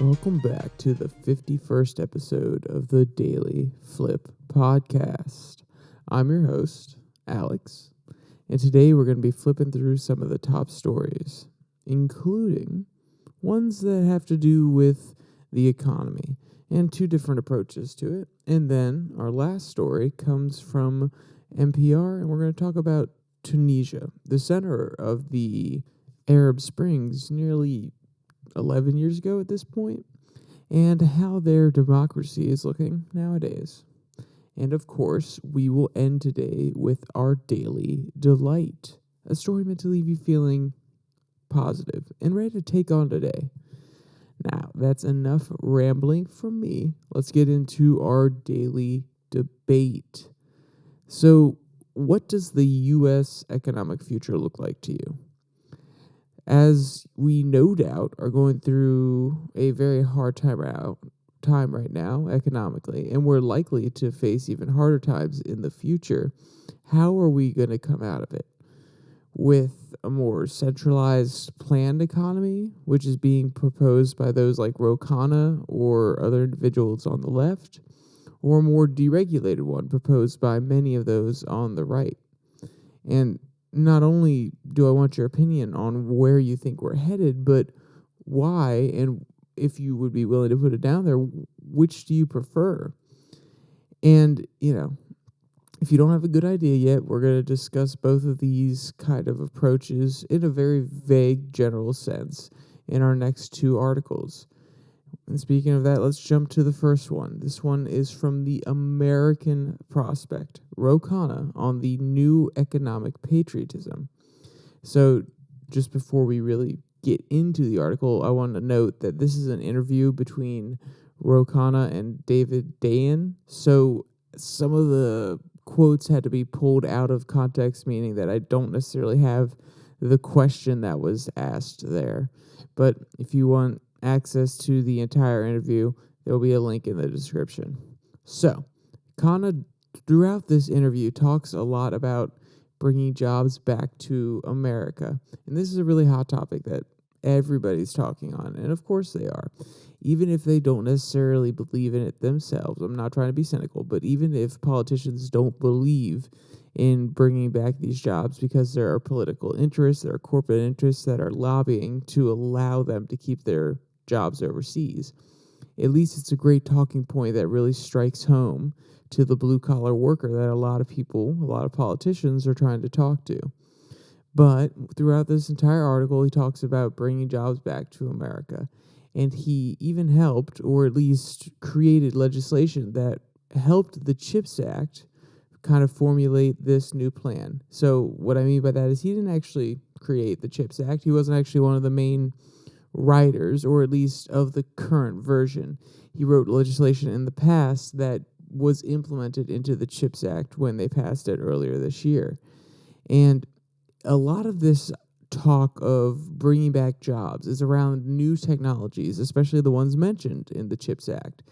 Welcome back to the 51st episode of the Daily Flip podcast. I'm your host, Alex, and today we're going to be flipping through some of the top stories, including ones that have to do with the economy and two different approaches to it. And then our last story comes from NPR, and we're going to talk about Tunisia, the center of the Arab Springs nearly 11 years ago at this point, and how their democracy is looking nowadays. And of course, we will end today with our daily delight, a story meant to leave you feeling positive and ready to take on today. Now, that's enough rambling from me. Let's get into our daily debate. So, what does the U.S. economic future look like to you? As we no doubt are going through a very hard time right now economically, and we're likely to face even harder times in the future, how are we going to come out of it? With a more centralized planned economy, which is being proposed by those like Ro Khanna or other individuals on the left, or a more deregulated one proposed by many of those on the right. And not only do I want your opinion on where you think we're headed, but why, and if you would be willing to put it down there, which do you prefer? And, if you don't have a good idea yet, we're going to discuss both of these kind of approaches in a very vague, general sense in our next two articles. And speaking of that, let's jump to the first one. This one is from the American Prospect, Ro Khanna, on the new economic patriotism. So just before we really get into the article, I want to note that this is an interview between Ro Khanna and David Dayen. So some of the quotes had to be pulled out of context, meaning that I don't necessarily have the question that was asked there. But if you want access to the entire interview, there will be a link in the description. So, Khanna, throughout this interview, talks a lot about bringing jobs back to America. And this is a really hot topic that everybody's talking on. And of course they are. Even if they don't necessarily believe in it themselves. I'm not trying to be cynical, but even if politicians don't believe in bringing back these jobs because there are political interests, there are corporate interests that are lobbying to allow them to keep their jobs overseas, at least it's a great talking point that really strikes home to the blue-collar worker that a lot of politicians are trying to talk to. But throughout this entire article, he talks about bringing jobs back to America. And he even helped, or at least created legislation that helped the CHIPS Act kind of formulate this new plan. So what I mean by that is he didn't actually create the CHIPS Act. He wasn't actually one of the main writers, or at least of the current version. He wrote legislation in the past that was implemented into the CHIPS Act when they passed it earlier this year. And a lot of this talk of bringing back jobs is around new technologies, especially the ones mentioned in the CHIPS Act.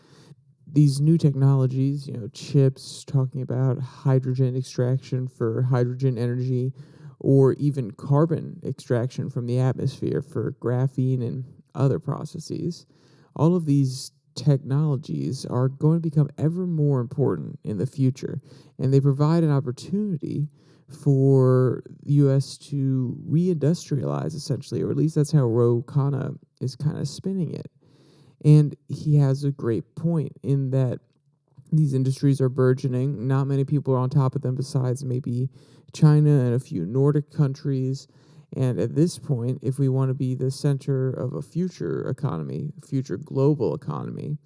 These new technologies, chips, talking about hydrogen extraction for hydrogen energy, or even carbon extraction from the atmosphere for graphene and other processes. All of these technologies are going to become ever more important in the future, and they provide an opportunity for the U.S. to reindustrialize, essentially, or at least that's how Ro Khanna is kind of spinning it. And he has a great point in that these industries are burgeoning. Not many people are on top of them besides maybe China and a few Nordic countries. And at this point, if we want to be the center of a future economy, future global economy,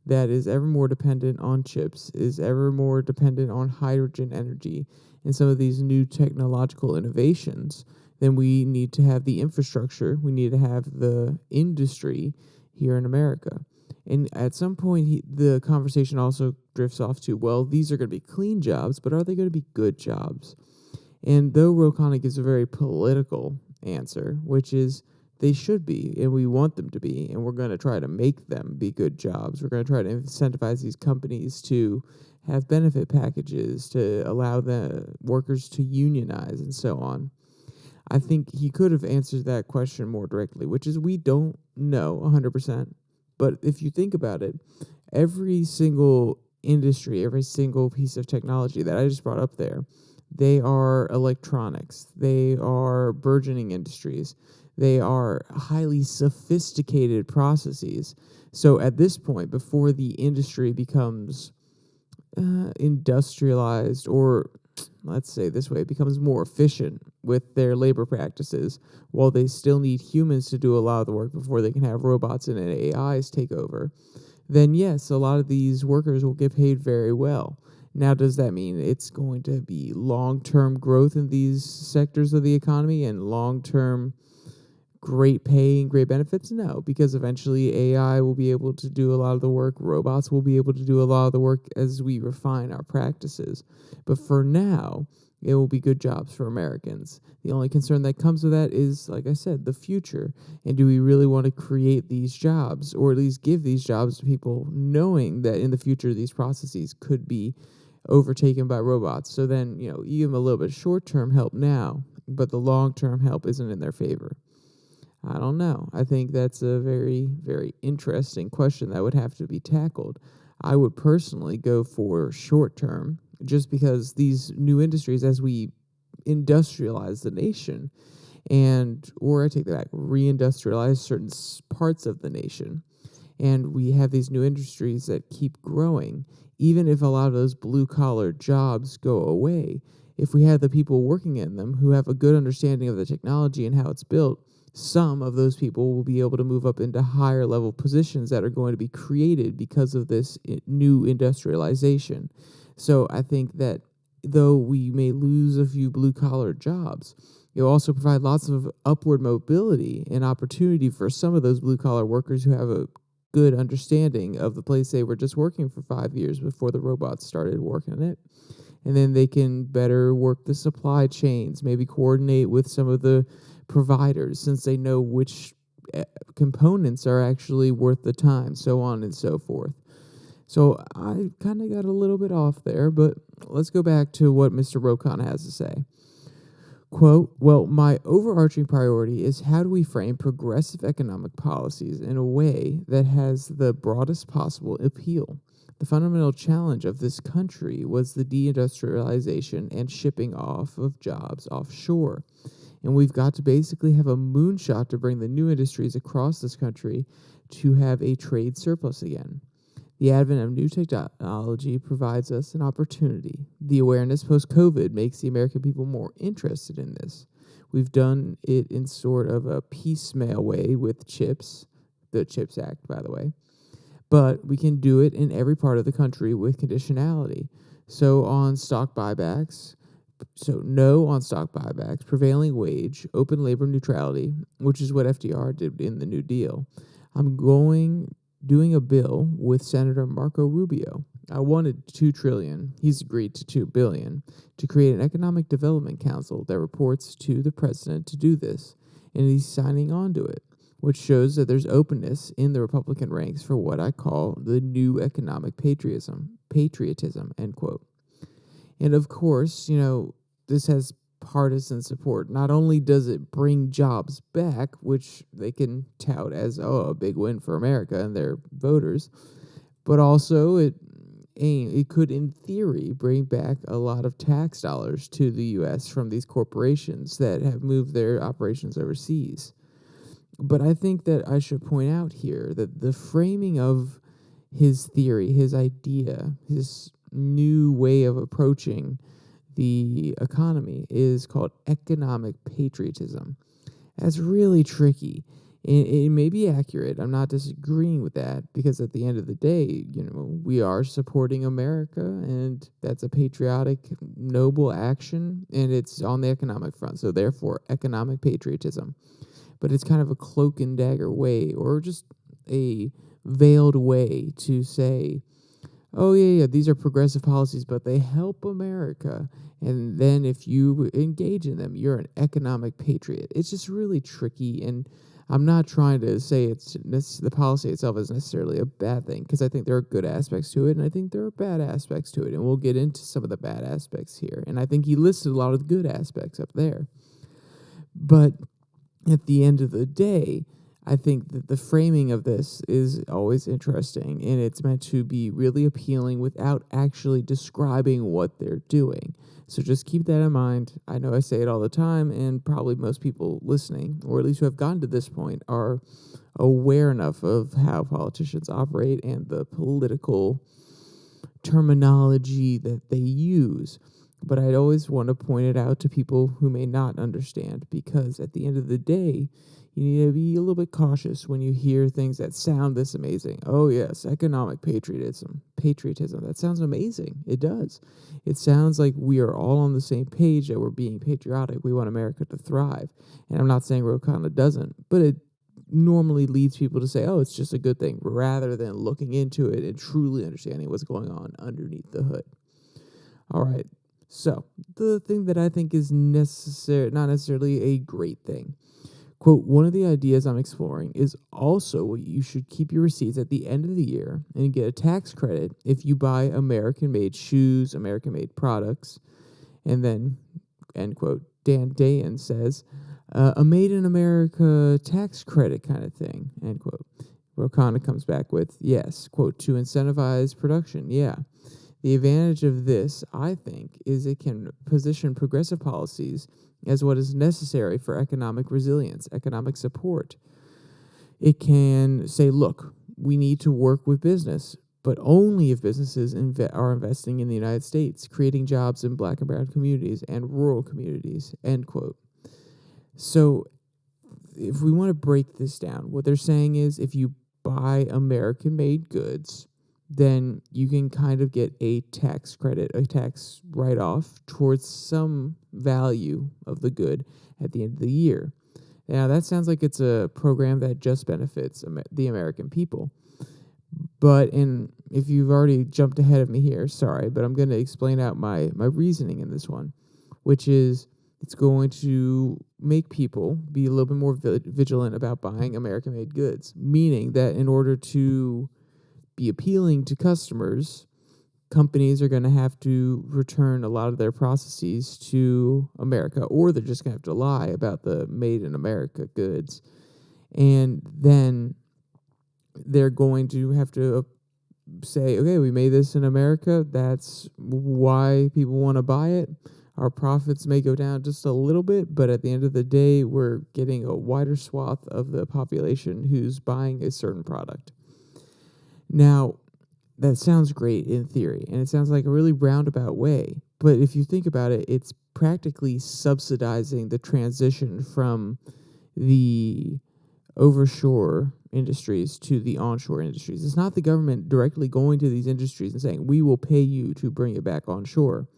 that is ever more dependent on chips, is ever more dependent on hydrogen energy and some of these new technological innovations, then we need to have the infrastructure, we need to have the industry here in America. And at some point, the conversation also drifts off to, well, these are going to be clean jobs, but are they going to be good jobs? And though Ro Khanna gives a very political answer, which is they should be, and we want them to be, and we're going to try to make them be good jobs. We're going to try to incentivize these companies to have benefit packages, to allow the workers to unionize, and so on. I think he could have answered that question more directly, which is we don't know 100%, But if you think about it, every single industry, every single piece of technology that I just brought up there, they are electronics. They are burgeoning industries. They are highly sophisticated processes. So at this point, before the industry becomes industrialized, or let's say this way, becomes more efficient with their labor practices, while they still need humans to do a lot of the work before they can have robots and AIs take over, then yes, a lot of these workers will get paid very well. Now, does that mean it's going to be long-term growth in these sectors of the economy and long-term great pay and great benefits? No, because eventually AI will be able to do a lot of the work. Robots will be able to do a lot of the work as we refine our practices. But for now, it will be good jobs for Americans. The only concern that comes with that is, like I said, the future. And do we really want to create these jobs, or at least give these jobs to people, knowing that in the future these processes could be overtaken by robots? So then, you give them a little bit of short-term help now, but the long-term help isn't in their favor. I don't know. I think that's a very, very interesting question that would have to be tackled. I would personally go for short-term, just because these new industries, as we industrialize the nation, or I take that back, reindustrialize certain parts of the nation, and we have these new industries that keep growing, even if a lot of those blue-collar jobs go away, if we have the people working in them who have a good understanding of the technology and how it's built, some of those people will be able to move up into higher level positions that are going to be created because of this new industrialization. So I think that though we may lose a few blue-collar jobs, it'll also provide lots of upward mobility and opportunity for some of those blue-collar workers who have a good understanding of the place they were just working for 5 years before the robots started working it. And then they can better work the supply chains, maybe coordinate with some of the providers, since they know which components are actually worth the time, so on and so forth. So I kind of got a little bit off there, but let's go back to what Mr. Rokon has to say. Quote, well, my overarching priority is how do we frame progressive economic policies in a way that has the broadest possible appeal? The fundamental challenge of this country was the deindustrialization and shipping off of jobs offshore. And we've got to basically have a moonshot to bring the new industries across this country to have a trade surplus again. The advent of new technology provides us an opportunity. The awareness post-COVID makes the American people more interested in this. We've done it in sort of a piecemeal way with CHIPS, the CHIPS Act, by the way. But we can do it in every part of the country with conditionality. So on stock buybacks, no on stock buybacks, prevailing wage, open labor neutrality, which is what FDR did in the New Deal. I'm doing a bill with Senator Marco Rubio. I wanted $2 trillion. He's agreed to $2 billion to create an economic development council that reports to the president to do this, and he's signing on to it, which shows that there's openness in the Republican ranks for what I call the new economic patriotism, end quote. And of course, this has partisan support. Not only does it bring jobs back, which they can tout as, a big win for America and their voters, but also it could, in theory, bring back a lot of tax dollars to the U.S. from these corporations that have moved their operations overseas. But I think that I should point out here that the framing of his theory, his idea, his new way of approaching the economy is called economic patriotism. That's really tricky. It may be accurate. I'm not disagreeing with that, because at the end of the day, we are supporting America, and that's a patriotic, noble action, and it's on the economic front. So therefore, economic patriotism. But it's kind of a cloak and dagger way, or just a veiled way to say, oh, yeah, these are progressive policies, but they help America. And then if you engage in them, you're an economic patriot. It's just really tricky, and I'm not trying to say the policy itself is necessarily a bad thing, because I think there are good aspects to it, and I think there are bad aspects to it, and we'll get into some of the bad aspects here. And I think he listed a lot of the good aspects up there. But at the end of the day, I think that the framing of this is always interesting, and it's meant to be really appealing without actually describing what they're doing. So just keep that in mind. I know I say it all the time, and probably most people listening, or at least who have gotten to this point, are aware enough of how politicians operate and the political terminology that they use. But I'd always want to point it out to people who may not understand, because at the end of the day, you need to be a little bit cautious when you hear things that sound this amazing. Oh yes, economic patriotism. Patriotism. That sounds amazing. It does. It sounds like we are all on the same page, that we're being patriotic. We want America to thrive. And I'm not saying Ro Khanna doesn't, but it normally leads people to say, oh, it's just a good thing, rather than looking into it and truly understanding what's going on underneath the hood. All right. So the thing that I think is not necessarily a great thing. Quote, one of the ideas I'm exploring is also you should keep your receipts at the end of the year and get a tax credit if you buy American-made shoes, American-made products. And then, end quote, Dan Dayan says, a made in America tax credit kind of thing, end quote. Ro Khanna comes back with, yes, quote, to incentivize production. Yeah. The advantage of this, I think, is it can position progressive policies as what is necessary for economic resilience, economic support. It can say, look, we need to work with business, but only if businesses are investing in the United States, creating jobs in Black and brown communities and rural communities, end quote. So if we want to break this down, what they're saying is if you buy American-made goods, then you can kind of get a tax credit, a tax write-off towards some value of the good at the end of the year. Now, that sounds like it's a program that just benefits the American people. But if you've already jumped ahead of me here, sorry, but I'm going to explain out my reasoning in this one, which is it's going to make people be a little bit more vigilant about buying American-made goods, meaning that in order to be appealing to customers, companies are going to have to return a lot of their processes to America, or they're just going to have to lie about the made in America goods. And then they're going to have to say, okay, we made this in America. That's why people want to buy it. Our profits may go down just a little bit, but at the end of the day, we're getting a wider swath of the population who's buying a certain product. Now, that sounds great in theory, and it sounds like a really roundabout way. But if you think about it, it's practically subsidizing the transition from the overshore industries to the onshore industries. It's not the government directly going to these industries and saying, we will pay you to bring it back onshore.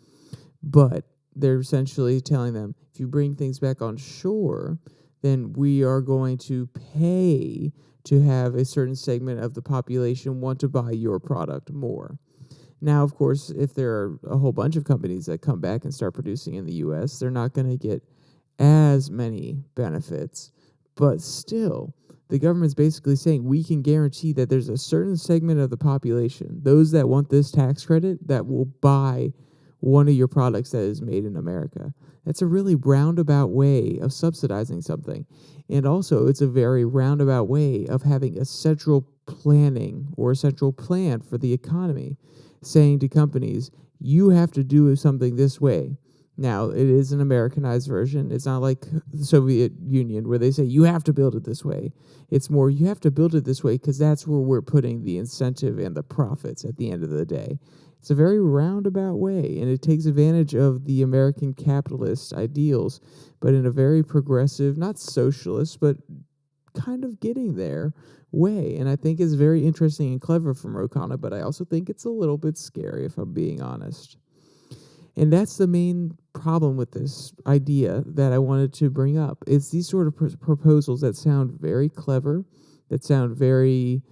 But they're essentially telling them, if you bring things back on shore, then we are going to pay to have a certain segment of the population want to buy your product more. Now, of course, if there are a whole bunch of companies that come back and start producing in the U.S., they're not going to get as many benefits. But still, the government's basically saying we can guarantee that there's a certain segment of the population, those that want this tax credit, that will buy one of your products that is made in America. That's a really roundabout way of subsidizing something. And also, it's a very roundabout way of having a central planning or a central plan for the economy, saying to companies, you have to do something this way. Now, it is an Americanized version. It's not like the Soviet Union where they say, you have to build it this way. It's more, you have to build it this way because that's where we're putting the incentive and the profits at the end of the day. It's a very roundabout way, and it takes advantage of the American capitalist ideals, but in a very progressive, not socialist, but kind of getting there way. And I think it's very interesting and clever from Ro Khanna, but I also think it's a little bit scary, if I'm being honest. And that's the main problem with this idea that I wanted to bring up. It's these sort of proposals that sound very clever, that sound very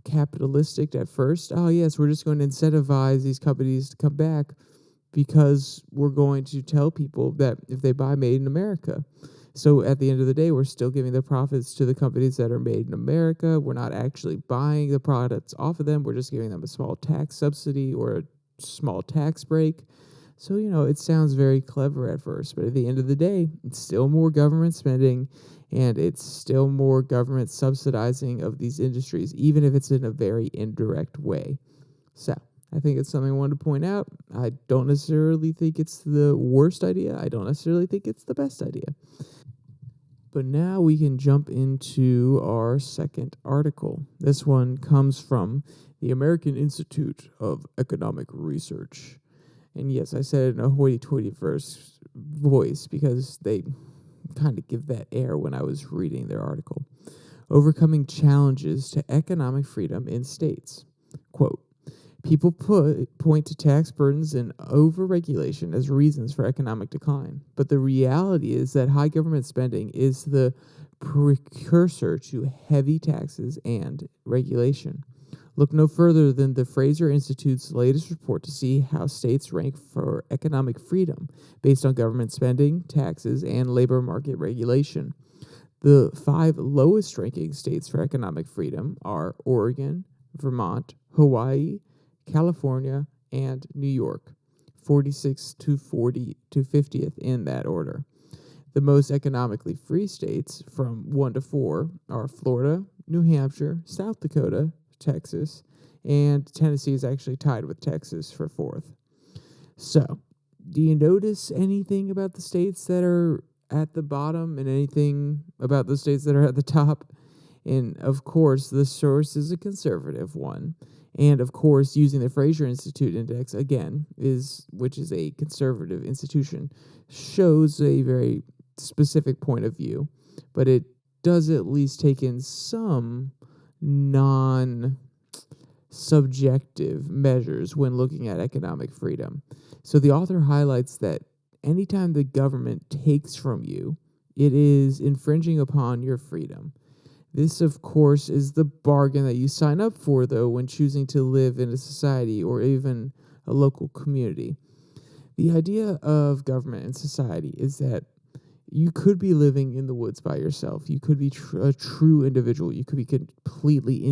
capitalistic at first. Oh, yes, we're just going to incentivize these companies to come back because we're going to tell people that if they buy made in America. So at the end of the day, we're still giving the profits to the companies that are made in America. We're not actually buying the products off of them. We're just giving them a small tax subsidy or a small tax break. So, it sounds very clever at first, but at the end of the day, it's still more government spending and it's still more government subsidizing of these industries, even if it's in a very indirect way. So, I think it's something I wanted to point out. I don't necessarily think it's the worst idea. I don't necessarily think it's the best idea. But now we can jump into our second article. This one comes from the American Institute of Economic Research. And yes, I said it in a hoity-toity first voice because they kind of give that air when I was reading their article. Overcoming challenges to economic freedom in states. Quote, people point to tax burdens and overregulation as reasons for economic decline. But the reality is that high government spending is the precursor to heavy taxes and regulation. Look no further than the Fraser Institute's latest report to see how states rank for economic freedom based on government spending, taxes, and labor market regulation. The 5 lowest ranking states for economic freedom are Oregon, Vermont, Hawaii, California, and New York, 46 to 50th in that order. The most economically free states from 1 to 4 are Florida, New Hampshire, South Dakota, Texas, and Tennessee is actually tied with Texas for 4th. So, do you notice anything about the states that are at the bottom and anything about the states that are at the top? And of course, the source is a conservative one. And of course, using the Fraser Institute Index again, which is a conservative institution, shows a very specific point of view, but it does at least take in some non-subjective measures when looking at economic freedom. So the author highlights that anytime the government takes from you, it is infringing upon your freedom. This, of course, is the bargain that you sign up for, though, when choosing to live in a society or even a local community. The idea of government and society is that you could be living in the woods by yourself. You could be a true individual. You could be completely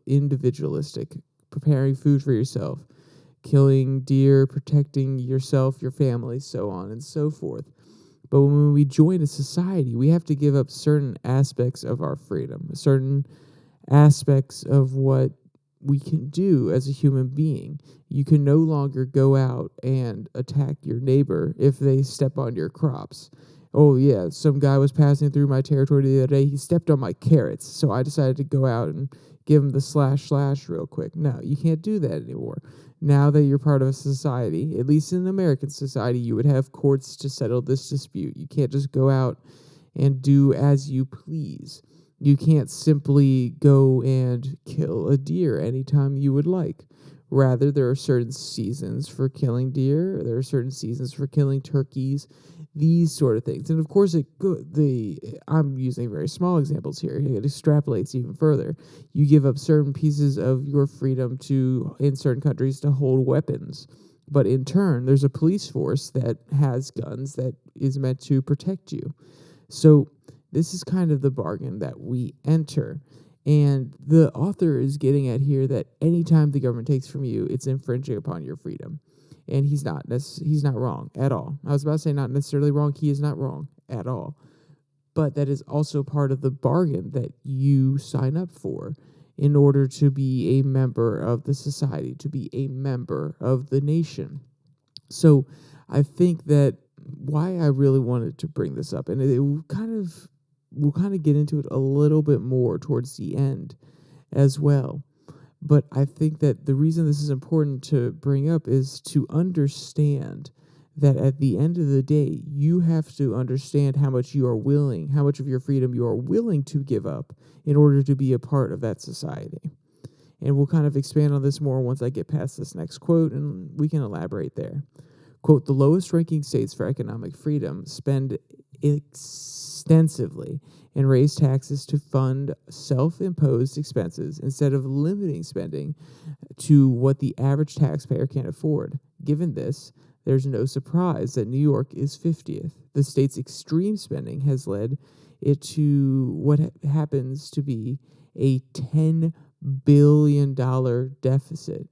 individualistic, preparing food for yourself, killing deer, protecting yourself, your family, so on and so forth. But when we join a society, we have to give up certain aspects of our freedom, certain aspects of what we can do as a human being. You can no longer go out and attack your neighbor if they step on your crops. Oh, yeah, some guy was passing through my territory the other day. He stepped on my carrots, so I decided to go out and give him the slash real quick. No, you can't do that anymore. Now that you're part of a society, at least in American society, you would have courts to settle this dispute. You can't just go out and do as you please. You can't simply go and kill a deer anytime you would like. Rather, there are certain seasons for killing deer. There are certain seasons for killing turkeys, these sort of things. And of course, I'm using very small examples here. It extrapolates even further. You give up certain pieces of your freedom in certain countries to hold weapons. But in turn, there's a police force that has guns that is meant to protect you. So this is kind of the bargain that we enter. And the author is getting at here that anytime the government takes from you, it's infringing upon your freedom. And he's not wrong at all. I was about to say not necessarily wrong. He is not wrong at all. But that is also part of the bargain that you sign up for in order to be a member of the society, to be a member of the nation. So I think that why I really wanted to bring this up, and we'll kind of get into it a little bit more towards the end as well. But I think that the reason this is important to bring up is to understand that at the end of the day, you have to understand how much of your freedom you are willing to give up in order to be a part of that society. And we'll kind of expand on this more once I get past this next quote, and we can elaborate there. Quote, the lowest ranking states for economic freedom spend extensively and raise taxes to fund self-imposed expenses instead of limiting spending to what the average taxpayer can afford. Given this, there's no surprise that New York is 50th. The state's extreme spending has led it to what happens to be a $10 billion deficit.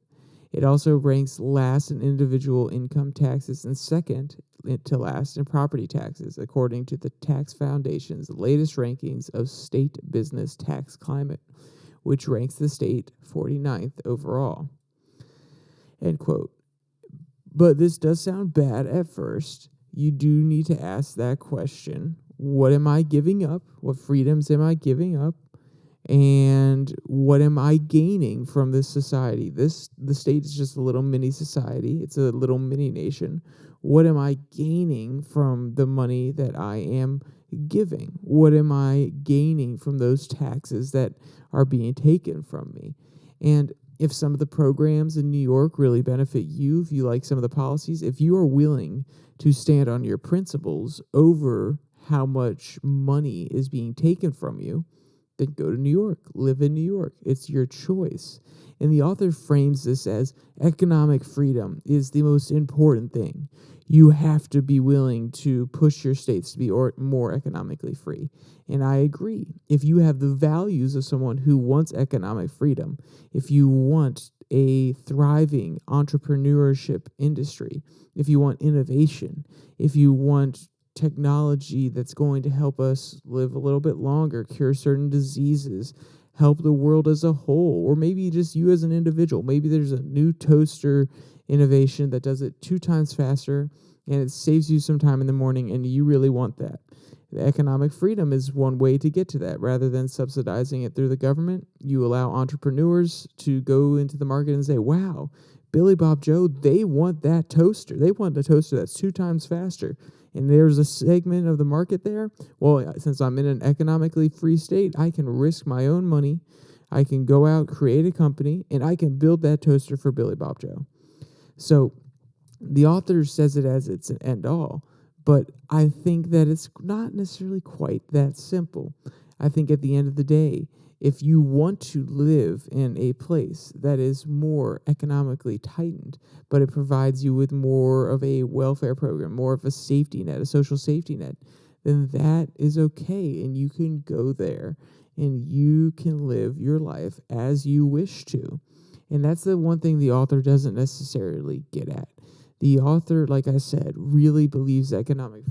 It also ranks last in individual income taxes and second to last in property taxes, according to the Tax Foundation's latest rankings of state business tax climate, which ranks the state 49th overall. End quote. But this does sound bad at first. You do need to ask that question. What am I giving up? What freedoms am I giving up? And what am I gaining from this society? The state is just a little mini society. It's a little mini nation. What am I gaining from the money that I am giving? What am I gaining from those taxes that are being taken from me? And if some of the programs in New York really benefit you, if you like some of the policies, if you are willing to stand on your principles over how much money is being taken from you, then go to New York, live in New York. It's your choice. And the author frames this as economic freedom is the most important thing. You have to be willing to push your states to be more economically free. And I agree. If you have the values of someone who wants economic freedom, if you want a thriving entrepreneurship industry, if you want innovation, if you want technology that's going to help us live a little bit longer, cure certain diseases, help the world as a whole, or maybe just you as an individual. Maybe there's a new toaster innovation that does it 2 times faster and it saves you some time in the morning, and you really want that. The economic freedom is one way to get to that. Rather than subsidizing it through the government, you allow entrepreneurs to go into the market and say, wow, Billy Bob Joe, they want that toaster. They want the toaster that's 2 times faster. And there's a segment of the market there. Well, since I'm in an economically free state, I can risk my own money. I can go out, create a company, and I can build that toaster for Billy Bob Joe. So the author says it as it's an end all, but I think that it's not necessarily quite that simple. I think at the end of the day, if you want to live in a place that is more economically tightened, but it provides you with more of a welfare program, more of a safety net, a social safety net, then that is okay. And you can go there and you can live your life as you wish to. And that's the one thing the author doesn't necessarily get at. The author, like I said, really believes economic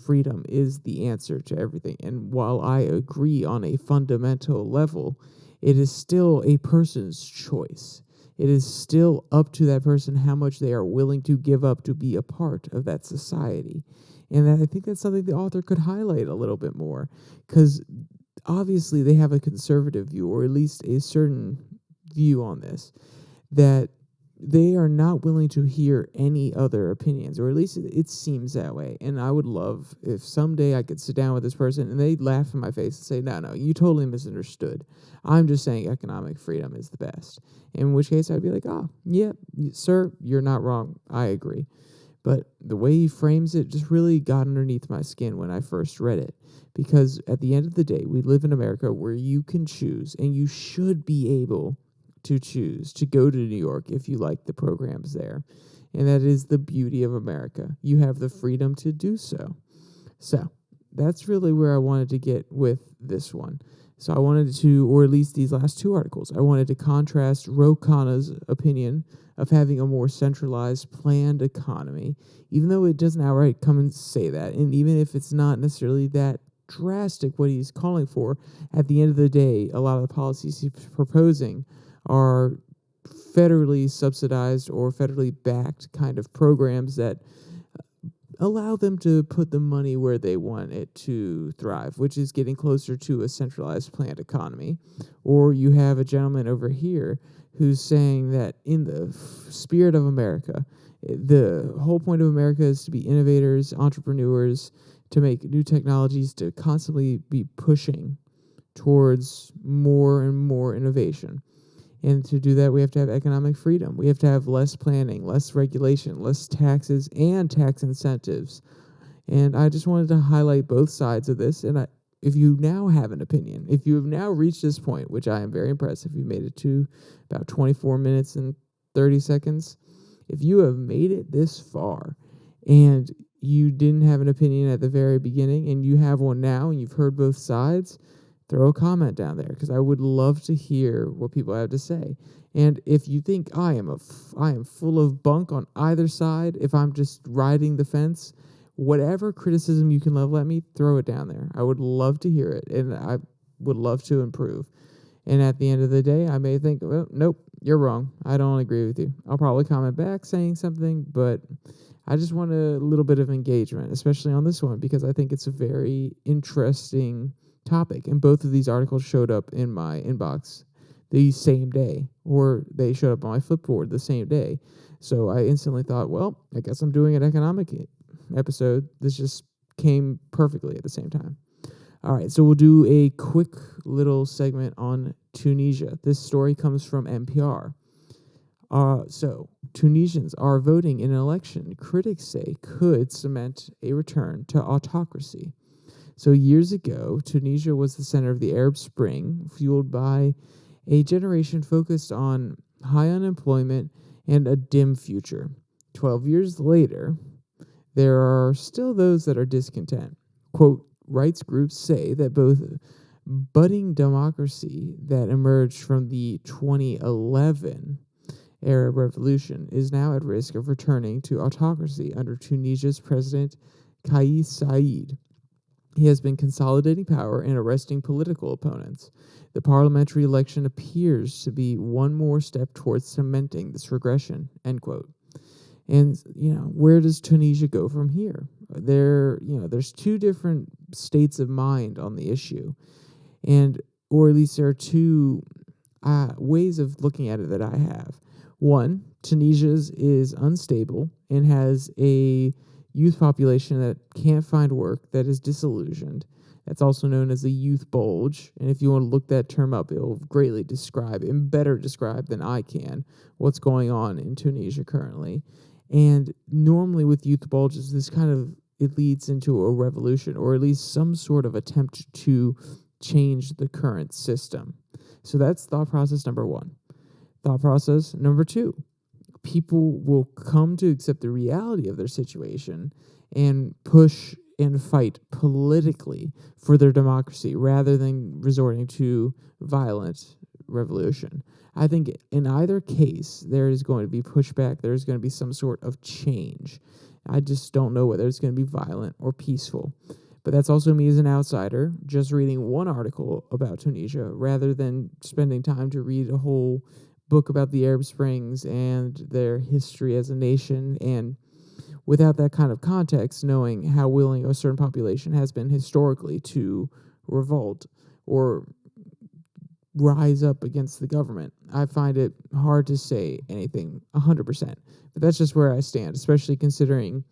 freedom is the answer to everything. And while I agree on a fundamental level, it is still a person's choice. It is still up to that person how much they are willing to give up to be a part of that society. And I think that's something the author could highlight a little bit more, because obviously they have a conservative view, or at least a certain view on this, that they are not willing to hear any other opinions, or at least it seems that way. And I would love if someday I could sit down with this person and they'd laugh in my face and say, no, you totally misunderstood. I'm just saying economic freedom is the best. In which case I'd be like, yeah, sir, you're not wrong. I agree. But the way he frames it just really got underneath my skin when I first read it. Because at the end of the day, we live in America where you can choose, and you should be able to choose to go to New York if you like the programs there. And that is the beauty of America. You have the freedom to do so. So that's really where I wanted to get with this one. So I wanted to, or at least these last 2 articles, I wanted to contrast Ro Khanna's opinion of having a more centralized, planned economy, even though it doesn't outright come and say that. And even if it's not necessarily that drastic what he's calling for, at the end of the day, a lot of the policies he's proposing are federally subsidized or federally backed kind of programs that allow them to put the money where they want it to thrive, which is getting closer to a centralized planned economy. Or you have a gentleman over here who's saying that in the spirit of America, the whole point of America is to be innovators, entrepreneurs, to make new technologies, to constantly be pushing towards more and more innovation. And to do that, we have to have economic freedom. We have to have less planning, less regulation, less taxes, and tax incentives. And I just wanted to highlight both sides of this. And if you now have an opinion, if you have now reached this point, which I am very impressed if you made it to about 24 minutes and 30 seconds, if you have made it this far and you didn't have an opinion at the very beginning and you have one now and you've heard both sides, throw a comment down there, because I would love to hear what people have to say. And if you think I am full of bunk on either side, if I'm just riding the fence, whatever criticism you can level at me, throw it down there. I would love to hear it, and I would love to improve. And at the end of the day, I may think, well, nope, you're wrong. I don't agree with you. I'll probably comment back saying something, but I just want a little bit of engagement, especially on this one, because I think it's a very interesting topic. And both of these articles showed up in my inbox the same day, or they showed up on my Flipboard the same day. So I instantly thought, well, I guess I'm doing an economic episode. This just came perfectly at the same time. All right, so we'll do a quick little segment on Tunisia. This story comes from NPR. So Tunisians are voting in an election critics say could cement a return to autocracy. So years ago, Tunisia was the center of the Arab Spring, fueled by a generation focused on high unemployment and a dim future. 12 years later, there are still those that are discontent. Quote, rights groups say that both budding democracy that emerged from the 2011 Arab Revolution is now at risk of returning to autocracy under Tunisia's president Kais Saied. He has been consolidating power and arresting political opponents. The parliamentary election appears to be one more step towards cementing this regression, end quote. And, where does Tunisia go from here? There's two different states of mind on the issue. Or at least there are two ways of looking at it that I have. One, Tunisia's is unstable and has a youth population that can't find work, that is disillusioned. That's also known as the youth bulge. And if you want to look that term up, it will greatly describe, and better describe than I can, what's going on in Tunisia currently. And normally with youth bulges, it leads into a revolution, or at least some sort of attempt to change the current system. So that's thought process number one. Thought process number two, people will come to accept the reality of their situation and push and fight politically for their democracy rather than resorting to violent revolution. I think in either case, there is going to be pushback. There's going to be some sort of change. I just don't know whether it's going to be violent or peaceful. But that's also me as an outsider, just reading one article about Tunisia rather than spending time to read a whole book about the Arab Springs and their history as a nation, and without that kind of context, knowing how willing a certain population has been historically to revolt or rise up against the government, I find it hard to say anything 100%. But that's just where I stand, especially considering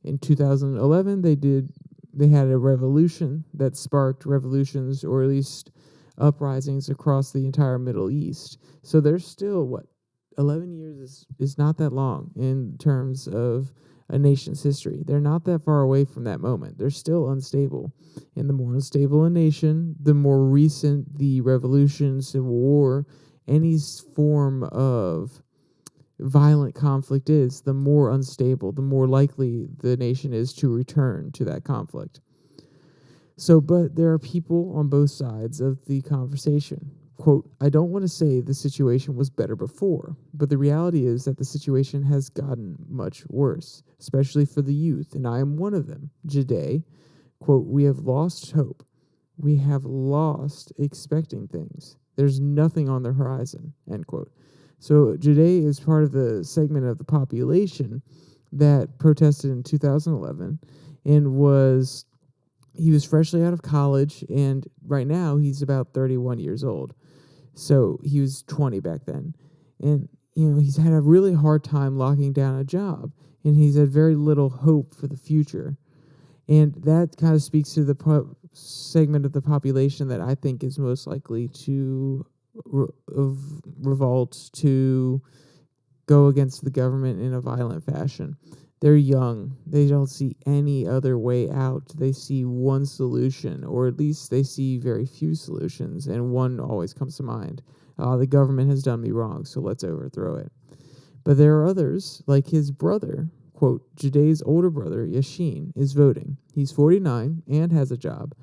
in 2011 they had a revolution that sparked revolutions, or at least uprisings across the entire Middle East. So there's still 11 years is not that long in terms of a nation's history. They're not that far away from that moment. They're still unstable. And the more unstable a nation, the more recent the revolution, civil war, any form of violent conflict is, the more unstable, the more likely the nation is to return to that conflict. But there are people on both sides of the conversation. Quote, I don't want to say the situation was better before, but the reality is that the situation has gotten much worse, especially for the youth, and I am one of them. Jade, quote, we have lost hope. We have lost expecting things. There's nothing on the horizon, end quote. So Jade is part of the segment of the population that protested in 2011 and he was freshly out of college, and right now he's about 31 years old. So he was 20 back then. And, he's had a really hard time locking down a job, and he's had very little hope for the future. And that kind of speaks to the segment of the population that I think is most likely to revolt, to go against the government in a violent fashion. They're young. They don't see any other way out. They see one solution, or at least they see very few solutions, and one always comes to mind. The government has done me wrong, so let's overthrow it. But there are others, like his brother, quote, Jade's older brother, Yashin, is voting. He's 49 and has a job.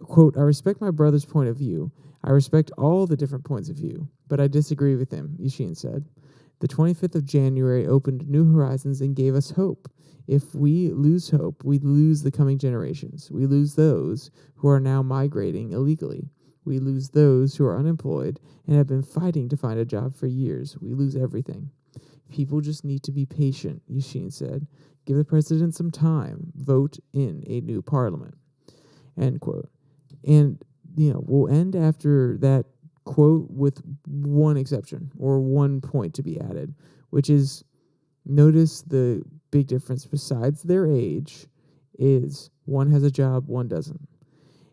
Quote, I respect my brother's point of view. I respect all the different points of view, but I disagree with him, Yashin said. The 25th of January opened new horizons and gave us hope. If we lose hope, we lose the coming generations. We lose those who are now migrating illegally. We lose those who are unemployed and have been fighting to find a job for years. We lose everything. People just need to be patient, Yashin said. Give the president some time. Vote in a new parliament. End quote. And, we'll end after that quote with one exception or one point to be added, which is notice the big difference besides their age is one has a job, one doesn't.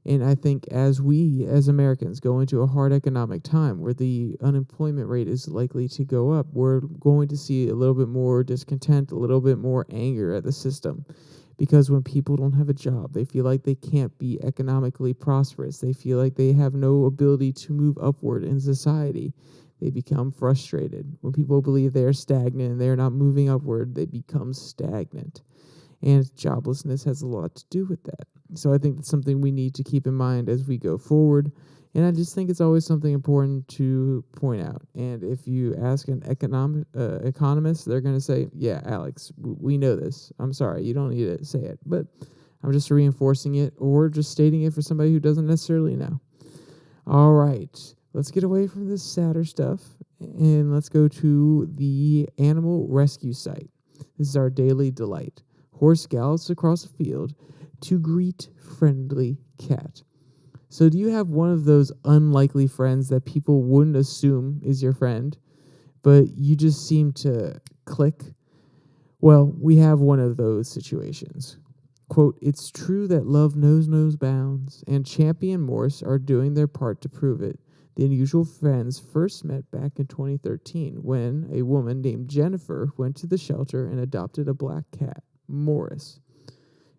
And I think as we, as Americans, go into a hard economic time where the unemployment rate is likely to go up, we're going to see a little bit more discontent, a little bit more anger at the system. Because when people don't have a job, they feel like they can't be economically prosperous. They feel like they have no ability to move upward in society. They become frustrated. When people believe they are stagnant and they're not moving upward, they become stagnant. And joblessness has a lot to do with that. So I think that's something we need to keep in mind as we go forward. And I just think it's always something important to point out. And if you ask an economist, they're going to say, yeah, Alex, we know this. I'm sorry, you don't need to say it. But I'm just reinforcing it or just stating it for somebody who doesn't necessarily know. All right, let's get away from this sadder stuff and let's go to the animal rescue site. This is our daily delight. Horse gallops across a field to greet friendly cat. So do you have one of those unlikely friends that people wouldn't assume is your friend, but you just seem to click? Well, we have one of those situations. Quote, it's true that love knows no bounds, and Champy and Morse are doing their part to prove it. The unusual friends first met back in 2013 when a woman named Jennifer went to the shelter and adopted a black cat, Morris.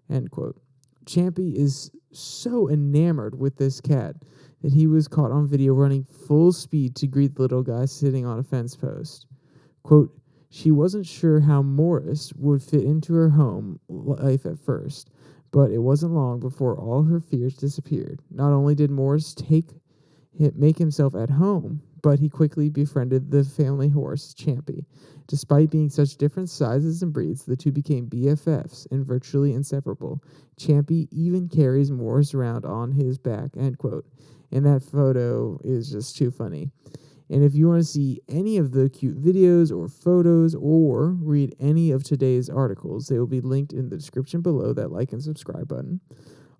End quote. Champy is so enamored with this cat that he was caught on video running full speed to greet the little guy sitting on a fence post. Quote, she wasn't sure how Morris would fit into her home life at first, but it wasn't long before all her fears disappeared. Not only did Morris make himself at home, but he quickly befriended the family horse, Champy. Despite being such different sizes and breeds, the two became BFFs and virtually inseparable. Champy even carries Morris around on his back, end quote. And that photo is just too funny. And if you want to see any of the cute videos or photos or read any of today's articles, they will be linked in the description below that like and subscribe button.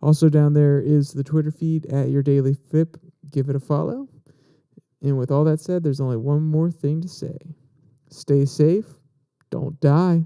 Also down there is the Twitter feed at Your Daily Flip. Give it a follow. And with all that said, there's only one more thing to say. Stay safe. Don't die.